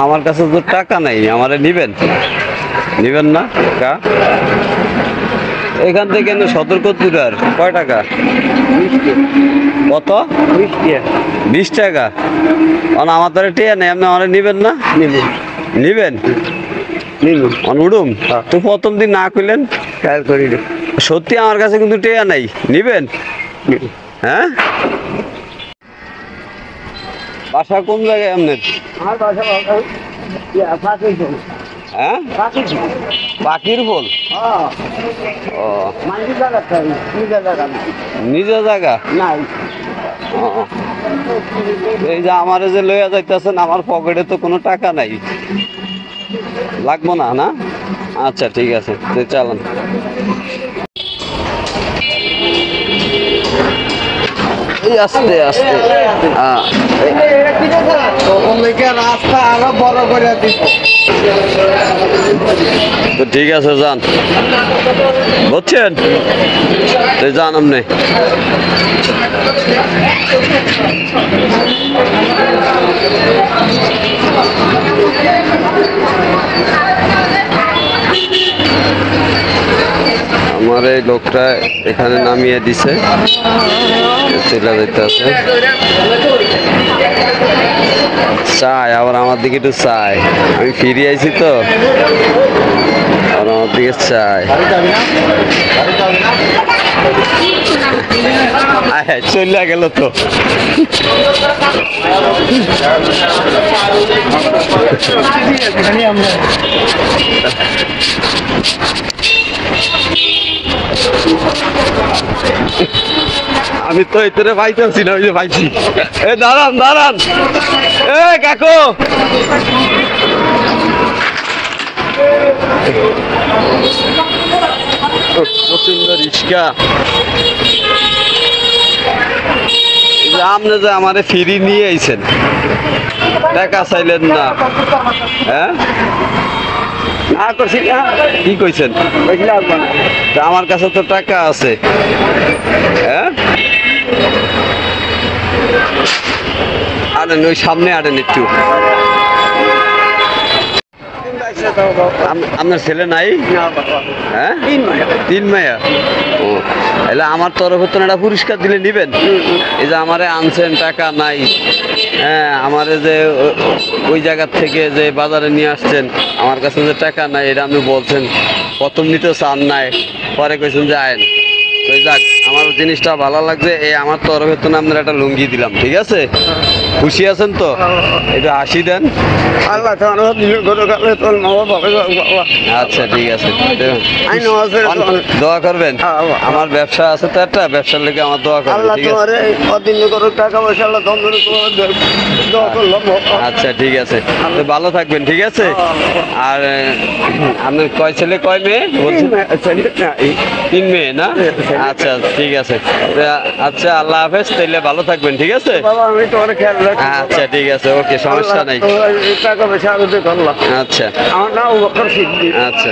আমার কাছে তো টাকা নাই, আমারে নিবেন নিবেন না টাকা? এখান থেকে সতর্ক তুরার কয় টাকা? কত? 20 টাকা। আমার তো টিয়া নেই, আপনি আমারে নিবেন না? নিবেন উড়ুম তো প্রথম দিন না কইলেন। সত্যি আমার কাছে কিন্তু টিয়া নাই, নিবেন? হ্যাঁ, বাসা কোন জায়গায় আপনার? হ্যাঁ, পাখির ফুল। ও, নিজের জায়গা নাই। এই যে আমারে যে লইয়া যাইতেছেন, আমার পকেটে তো কোনো টাকা নাই, লাগবো না? না, আচ্ছা ঠিক আছে, চালান। আস্তে আস্তে রাস্তা আরো বড় করে দিব। তো ঠিক আছে, যান, বুঝছেন? যান আপনি। আমার এই লোকটা এখানে নামিয়ে দিছে, চলে যেতে আছে। চাই আবার আমার দিকে একটু চাই, আমি ফিরে আইছি তো, আর আমার দিকে চাই। চলে গেল তো। আমি তো এতে পাইতেছি না, ওই যে পাইছি। এ দাঁড়ান দাঁড়ান, এ কাকু, প্রচন্ড রিস্কা। আপনি যে আমারে ফিরি নিয়ে আইছেন, টাকা চাইলেন না? হ্যাঁ, কি কইছেন? আমার কাছে তো টাকা আছে। হ্যাঁ, আনেন, ওই সামনে আনেন একটু। আপনার ছেলে নাই? হ্যাঁ, 3 মায়া। ও, এলে আমার তরফে তো একটা পুরস্কার দিলে নিবেন? এই যে আমারে আনছেন, টাকা নাই। হ্যাঁ, আমারে যে ওই জায়গার থেকে যে বাজারে নিয়ে আসছেন, আমার কাছে যে টাকা নাই, এটা আপনি বলছেন। প্রথম নিতে চান নাই, পরে কইছেন যে আইন। ওই যাক, আমার জিনিসটা ভালো লাগছে। এই আমার তরফে তো আপনার একটা লুঙ্গি দিলাম, ঠিক আছে? খুশি আছেন তো? একটু হাসি দেন। আচ্ছা ঠিক আছে, দোয়া করবেন। আমার ব্যবসা আছে তো একটা, ব্যবসার লেগে আমার দোয়া করবেন, ঠিক আছে? আচ্ছা ঠিক আছে, ভালো থাকবেন, ঠিক আছে? আর আপনার কয় ছেলে কয় মেয়ে? 3 মেয়ে না? আচ্ছা ঠিক আছে, আচ্ছা আল্লাহ হাফেজ, তাইলে ভালো থাকবেন, ঠিক আছে? আচ্ছা ঠিক আছে, ওকে, সমস্যা নাই। আচ্ছা আচ্ছা।